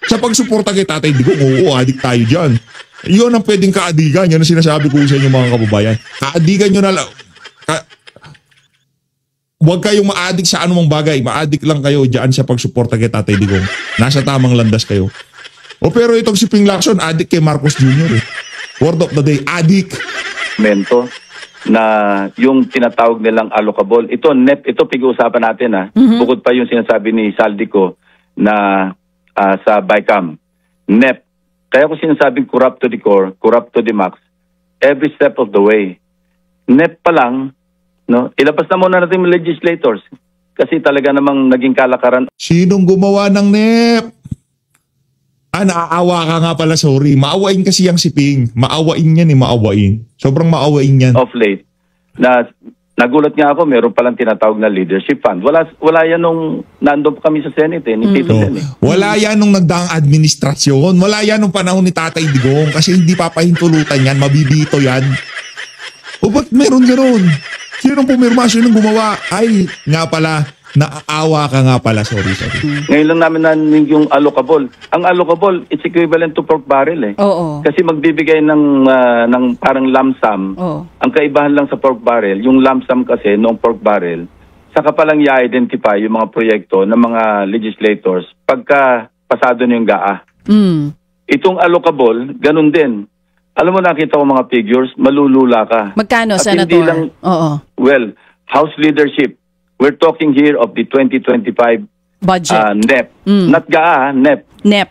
Speaker 2: Sa pagsuporta kay Tatay Digong, oo, adik tayo dyan. Yun ang pwedeng kaadigan. Yan ang sinasabi ko sa inyo mga kababayan. Kaadigan nyo na lang. Huwag kayong ma-addict sa anumang bagay. Ma-addict lang kayo dyan sa pagsuporta kay Tatay Digong. Nasa tamang landas kayo. O pero itong si Ping Lacson, addict kay Marcos Jr. eh. Word of the day, addict.
Speaker 1: Mento na yung tinatawag nilang allocable. Ito, NEP, ito pag-uusapan natin ha. Bukod pa yung sinasabi ni Saldico na sa BICAM. NEP. Kaya ko sinasabing corrupt to the core, corrupt to the max, every step of the way. NEP pa lang, no? Ilabas na muna natin yung legislators kasi talaga namang naging kalakaran.
Speaker 2: Sinong gumawa ng NEP? Naaawa ka nga pala, sorry. Maawain kasi yung si Ping. Maawain yan maawain. Sobrang maawain yan.
Speaker 1: Of late, na nagulat nga ako, meron palang tinatawag na leadership fund. Wala yan nung nandun kami sa Senate ni Tito Sen.
Speaker 2: Wala yan nung nagdaang administrasyon. Wala yan nung panahon ni Tatay Digong kasi hindi papahintulutan yan. Mabibito yan. O ba't meron gano'n? Sinong pumirma? Sinong gumawa? Ay, nga pala, naaawa ka nga pala. Sorry.
Speaker 1: Ngayon lang namin narinig yung allocable. Ang allocable, it's equivalent to pork barrel eh.
Speaker 7: Oo.
Speaker 1: Kasi magbibigay ng parang lump sum.
Speaker 7: Oo.
Speaker 1: Ang kaibahan lang sa pork barrel, yung lump sum kasi noong pork barrel, saka palang i-identify yung mga proyekto ng mga legislators pagka pasado na yung GAA. Itong allocable, ganun din. Alam mo, nakita ko mga figures, malulula ka.
Speaker 7: Magkano,
Speaker 1: At
Speaker 7: Senator?
Speaker 1: hindi lang,
Speaker 7: Oo.
Speaker 1: well, House leadership, we're talking here of the 2025
Speaker 7: Budget.
Speaker 1: NEP. Not GAA, NEP.
Speaker 7: NEP.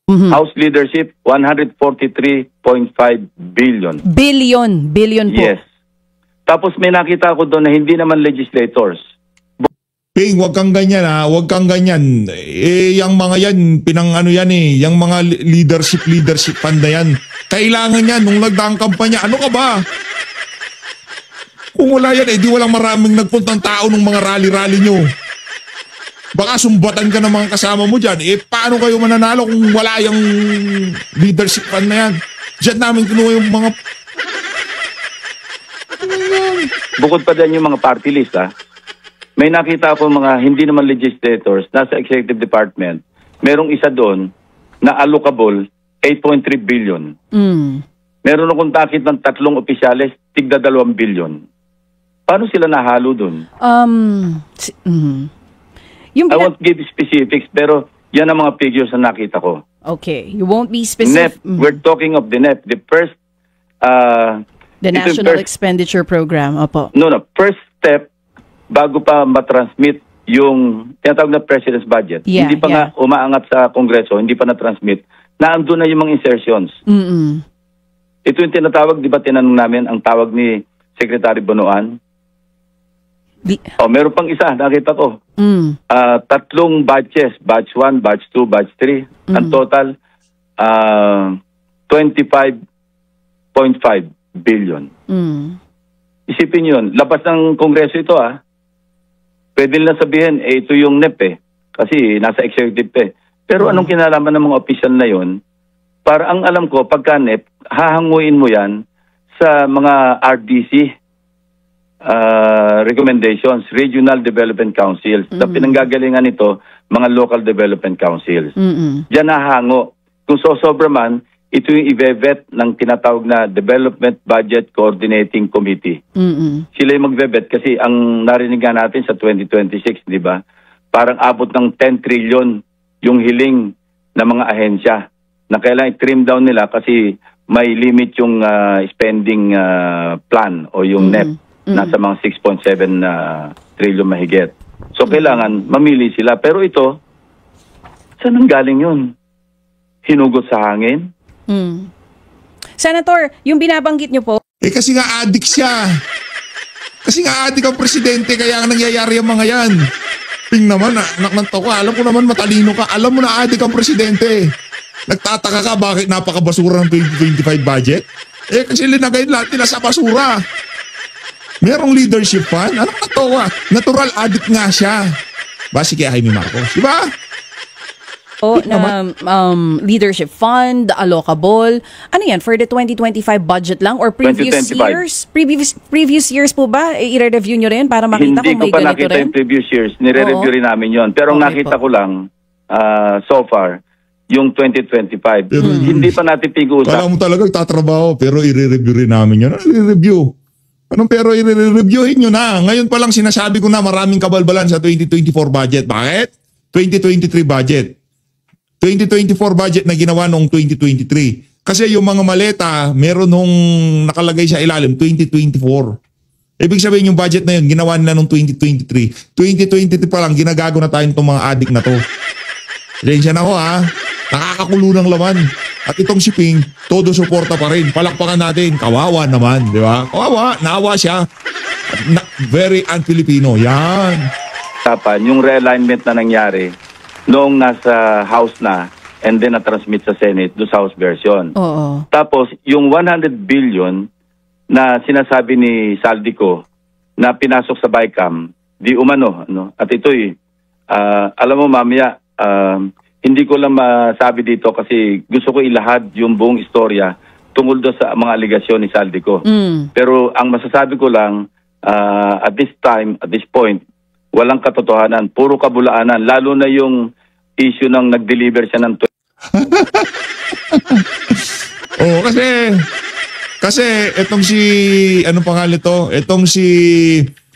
Speaker 1: House leadership, 143.5 billion.
Speaker 7: Billion po.
Speaker 1: Yes. Tapos may nakita ko doon na hindi naman legislators.
Speaker 2: Ping, wag kang ganyan ha. Wag kang ganyan. Yung mga yan, pinang-ano yan eh. Yung mga leadership fund na yan. Kailangan yan nung nagdaang kampanya. Ano ka ba? Kung wala yan, di walang maraming nagpuntang tao ng mga rally-rally nyo. Baka sumbatan ka ng mga kasama mo dyan. Paano kayo mananalo kung wala yung leadership fund na yan? Diyan namin kinuha yung mga...
Speaker 1: Bukod pa dyan yung mga party list ha. May nakita ako mga hindi naman legislators nasa executive department. Merong isa doon na allocable 8.3 billion. Meron akong takit ng 3 opisyales, tigda 2 billion. Paano sila nahalo doon? I won't give specifics pero yan ang mga figures na nakita ko.
Speaker 7: Okay. You won't be specific.
Speaker 1: NEP, we're talking of the NEP. The first...
Speaker 7: the National Expenditure Program. Opo.
Speaker 1: No. First step, bago pa matransmit yung tinatawag na President's Budget. Hindi pa nga umaangat sa Kongreso, hindi pa na-transmit, naandun na yung mga insertions. Ito yung tinatawag, di ba tinanong namin ang tawag ni Secretary Bonoan? Meron pang isa, nakita ko. 3 batches, batch 1, batch 2, batch 3. Ang total, 25.5 billion. Isipin yun, labas ng Kongreso ito Pwede lang sabihin, ito yung NEP kasi nasa executive Pero anong kinalaman ng mga opisyal na yon? Para ang alam ko, pagka NEP, hahanguin mo yan sa mga RDC. recommendations, regional development councils. Na pinanggagalingan nito, mga local development councils. Diyan nahango. Kung sobra man, ito yung i-vet ng tinatawag na Development Budget Coordinating Committee. Sila yung mag-vet kasi ang narinig nga natin sa 2026, di ba? Parang abot ng 10 trillion yung hiling ng mga ahensya na kailangan i-trim down nila kasi may limit yung spending plan o yung NEP. Nasa mga 6.7 trillion mahigit. So, kailangan mamili sila. Pero ito, saan ang galing yun? Hinugot sa hangin?
Speaker 7: Senator, yung binabanggit nyo po,
Speaker 2: Kasi nga adik siya. Kasi nga adik ang presidente, kaya ang nangyayari ang mga yan. Ping naman, anak ng toko, alam ko naman matalino ka. Alam mo na adik ang presidente. Nagtataka ka bakit napakabasura ng 2025 budget? Kasi linagay lahat nila sa basura. Merong leadership fund? Anong katawa? Natural addict nga siya. Base kay Jaime Marcos. Diba?
Speaker 7: na leadership fund, allocable. Ano yan? For the 2025 budget lang? Or previous
Speaker 1: 2025.
Speaker 7: years? Previous years po ba? I-review nyo rin para makita
Speaker 1: Hindi
Speaker 7: kung may
Speaker 1: ko pa
Speaker 7: ganito
Speaker 1: nakita
Speaker 7: rin?
Speaker 1: yung previous years. Nire-review rin namin yon. Pero ang
Speaker 7: Okay
Speaker 1: nakita
Speaker 7: po.
Speaker 1: ko lang, so far, yung 2025. Hindi pa natin pig-uusap.
Speaker 2: Kala mo talaga tatrabaho pero i-review rin namin yun. Ano i-review? Anong pero i-reviewin nyo na. Ngayon pa lang sinasabi ko na maraming kabalbalan sa 2024 budget. Bakit? 2023 budget. 2024 budget na ginawa noong 2023. Kasi yung mga maleta, meron nung nakalagay sa ilalim, 2024. Ibig sabihin yung budget na yun, ginawa nila noong 2023. 2023 pa lang, ginagago na tayo itong mga adik na to. Pasensya na ho ha. Nakakakulo ng laman. At itong si Ping, todo suporta pa rin. Palakpakan natin. Kawawa naman, di ba? Kawawa, naawa siya. Very un-Filipino. Yan.
Speaker 1: Yung realignment na nangyari noong nasa House na and then na-transmit sa Senate do sa House version.
Speaker 7: Oo.
Speaker 1: Tapos, yung 100 billion na sinasabi ni Saldico na pinasok sa BICAM, di umano. Ano? At ito'y, alam mo mamaya, hindi ko lang masabi dito kasi gusto ko ilahad yung buong istorya tungkol doon sa mga aligasyon ni Saldico. Pero ang masasabi ko lang, at this time, at this point, walang katotohanan, puro kabulaanan, lalo na yung issue ng nag-deliver siya ng
Speaker 2: Oo, kasi etong si, anong pangalan ito? Etong si,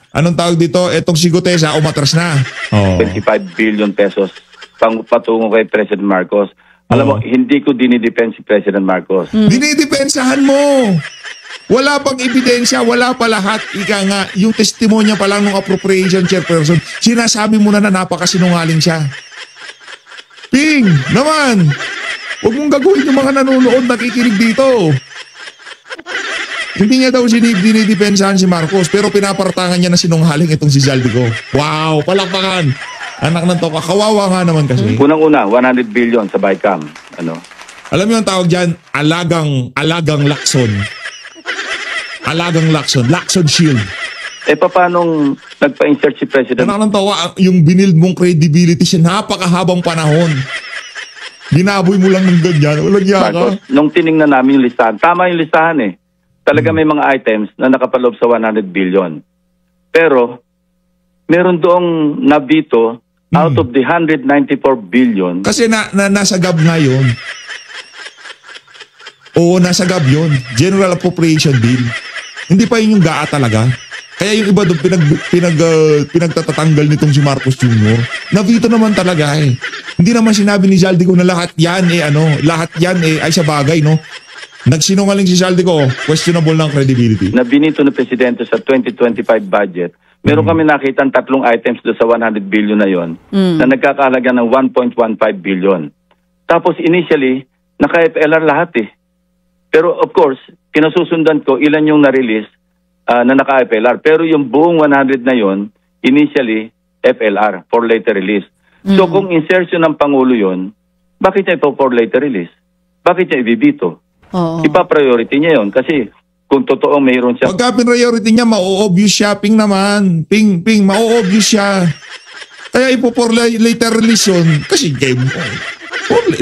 Speaker 2: anong tawag dito? Etong si Gutesa, umatras na. Oo.
Speaker 1: 25 billion pesos patungo kay President Marcos. Alam mo, hindi ko dinidepense si President Marcos.
Speaker 2: Dinidepensahan mo. Wala pang ebidensya, wala pa lahat. Ika nga, yung testimonya pa lang ng appropriation chairperson, sinasabi mo na napakasinungaling siya. Ping, naman, huwag mong gagawin yung mga nanonood nakikinig dito. Hindi niya daw dinidepensahan si Marcos, pero pinapartangan niya na sinungaling itong si Zaldico. Wow, palakpakan. Anak ng toka, kawawa nga naman kasi.
Speaker 1: Unang-una, 100 billion sa BICAM. Ano?
Speaker 2: Alam mo yung tawag dyan, alagang lakson. Alagang lakson, lakson shield.
Speaker 1: Paano nagpa-insert si President?
Speaker 2: Anak ng tawa, yung binild mong credibility siya, napakahabang panahon. Binaboy mo lang ng ganyan, walang yaka.
Speaker 1: Marcos, nung tiningnan namin yung listahan, tama yung listahan eh. Talaga may mga items na nakapaloob sa 100 billion. Pero, meron doong nabito out of the 194 billion.
Speaker 2: Kasi nasa GAB nga yun. Oo, nasa GAB yun. General Appropriation Bill. Hindi pa yun yung GAA talaga. Kaya yung iba doon pinagtatatanggal nitong si Marcos Jr. Nabito naman talaga eh. Hindi naman sinabi ni Zaldico na lahat yan lahat yan ay sa bagay, no? Nagsinungaling si Zaldico, questionable ng credibility.
Speaker 1: Na binito ng Presidente sa 2025 budget. Meron kami nakita tatlong items do sa 100 billion na yon na nagkakahalaga ng 1.15 billion. Tapos initially, naka-FLR lahat eh. Pero of course, kinasusundan ko ilan yung na-release na naka-FLR. Pero yung buong 100 na yon initially, FLR, for later release. So kung insertion ng Pangulo yon, bakit niya ito for later release? Bakit niya ibibito? Ipa-priority niya yon kasi kung totoo mayroon siya.
Speaker 2: Pagka priority niya, ma-obvious shopping naman. Ping, ma-obvious siya. Kaya for later release yun. Kasi game mo.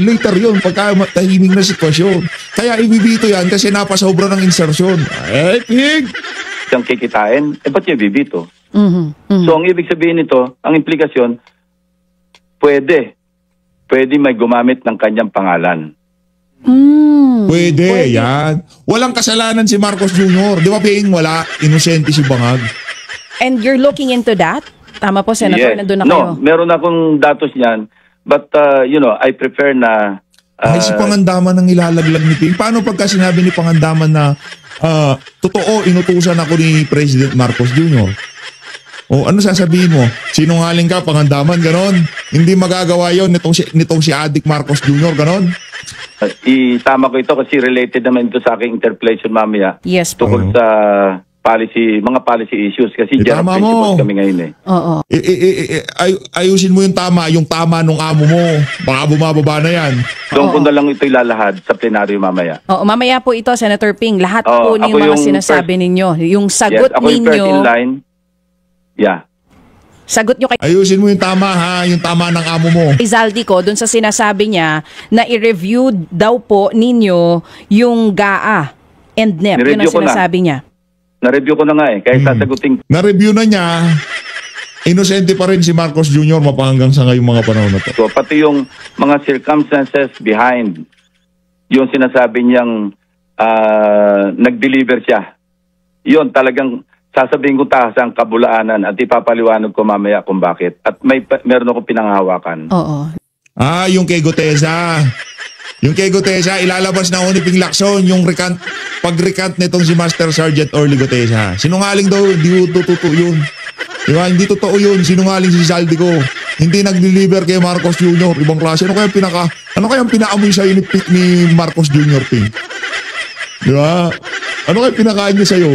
Speaker 2: Later yun, pagka tahiming na sitwasyon. Kaya ibibito yan kasi napasobra ng insertion. Ping!
Speaker 1: siyang kikitain, ba't niya bibito?
Speaker 7: Mhm.
Speaker 1: So ang ibig sabihin nito, ang implikasyon, pwede may gumamit ng kanyang pangalan.
Speaker 2: Pwede, yan. Walang kasalanan si Marcos Jr. Di ba, Ping? Wala. Inosente si Bangag.
Speaker 7: And you're looking into that? Tama po, Senator, nandun na kayo.
Speaker 1: No, meron akong datos niyan. But, I prefer na...
Speaker 2: Ay, si Pangandaman ang ilalaglag ni Ping. Paano pagka sinabi ni Pangandaman na totoo, inutusan ako ni President Marcos Jr.? O ano sasabihin mo? Sinungaling ka, Pangandaman, ganon? Hindi magagawa yon nitong si Adik Marcos Jr., ganon?
Speaker 1: Isama ko ito kasi related naman ito sa aking interpellation mamaya.
Speaker 7: Yes po.
Speaker 1: Tungkol sa mga policy issues kasi general
Speaker 2: tama
Speaker 1: principles
Speaker 2: mo.
Speaker 1: kami ngayon eh.
Speaker 7: Oo.
Speaker 2: Ayusin mo yung tama nung amo mo. Baka bumababa na yan.
Speaker 1: Doon ko na lang ito ilalahad sa plenaryo mamaya.
Speaker 7: Oo, mamaya po ito, Senator Ping. Lahat po
Speaker 1: Oo,
Speaker 7: ng
Speaker 1: ako
Speaker 7: mga
Speaker 1: yung
Speaker 7: sinasabi ninyo. Yung sagot
Speaker 1: Yes, ako yung first
Speaker 7: ninyo,
Speaker 1: in line. Yeah.
Speaker 7: sagot nyo kay
Speaker 2: Ayusin mo yung tama ha, yung tama ng amo mo.
Speaker 7: Zaldico dun sa sinasabi niya na i-review daw po ninyo yung GAA and NEP. Yun ang
Speaker 1: Nireview ko na.
Speaker 7: sinasabi niya.
Speaker 1: Na-review ko na nga eh. Kaya sasagutin
Speaker 2: Na-review na niya, inosente pa rin si Marcos Jr. mapahanggang sa ngayong mga panahon na to.
Speaker 1: ko. Pati yung mga circumstances behind yung sinasabi niyang nag-deliver siya. Yun talagang sasabihin ko taas ang kabulaanan at ipapaliwanag ko mamaya kung bakit. At meron akong pinanghawakan.
Speaker 7: Oo.
Speaker 2: Yung kay Gutesa. Yung kay Gutesa, ilalabas na ni Ping Lacson yung pag-recant nitong si Master Sergeant Orly Gutesa. Sinungaling daw, hindi totoo yun. Diba? Hindi totoo yun. Sinungaling si Zaldico. Hindi nag-deliver kay Marcos Jr. Ibang klase. Ano kaya pinaamoy sa'yo ni Marcos Jr. Ping? Diba? Ano kaya pinakain niya sa'yo?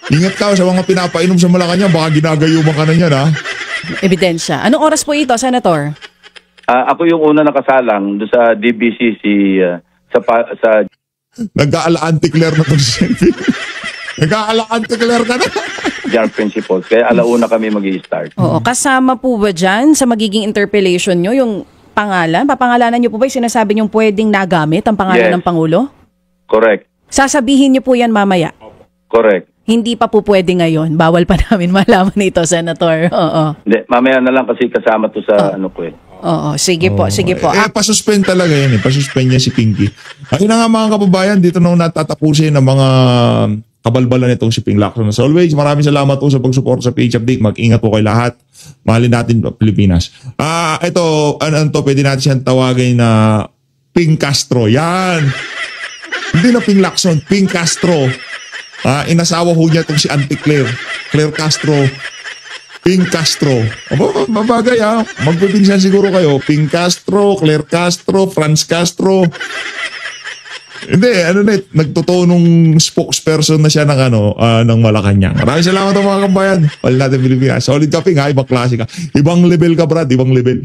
Speaker 2: Ingat ka sa mga pinapainom sa Malacanang, baka ginagayuman ka na yan, ha?
Speaker 7: Ebidensya. Anong oras po ito, Senator?
Speaker 1: Ako yung una nakasalang doon sa DBCC sa
Speaker 2: Nag-aala-anti-Claire na itong selfie. Nag-aala-anti-Claire ka na.
Speaker 1: general principles. Kaya alauna kami mag-i-start.
Speaker 7: Oo. Kasama po ba dyan sa magiging interpellation nyo yung pangalan? Papangalanan nyo po ba yung sinasabi nyo pwedeng nagamit ang pangalan
Speaker 1: Yes.
Speaker 7: ng Pangulo?
Speaker 1: Correct.
Speaker 7: Sasabihin nyo po yan mamaya.
Speaker 1: Correct.
Speaker 7: Hindi pa po pwede ngayon. Bawal pa namin malaman ito, Senator. Oo.
Speaker 1: Hindi, mamaya na lang kasi kasama to sa ano ko eh.
Speaker 7: Oo. Sige po, sige po.
Speaker 2: Pasuspend talaga yan eh. Pasuspend niya si Pinky. Ayun na nga mga kababayan, dito na natatapusin ang mga kabalbalan nitong si Ping Lacson. As always, maraming salamat po sa pag-support sa PH Update. Mag-ingat po kayo lahat. Mahalin natin Pilipinas. Ito, ano to, pwede natin siyang tawagin na Ping Castro. Yan! Hindi na Ping Lacson, Ping Castro. Inasawa ho niya itong si Auntie Claire. Claire Castro. Ping Castro. Mabagay ha. Magpipinsan siguro kayo. Ping Castro, Claire Castro, Franz Castro. Hindi, nagtotoo nung spokesperson na siya ng Malacanang. Maraming salamat mga kabayan. Wala natin Pilipinas. Solid ka, Ping ha. Ibang klase ka. Ibang level ka, Brad. Ibang level.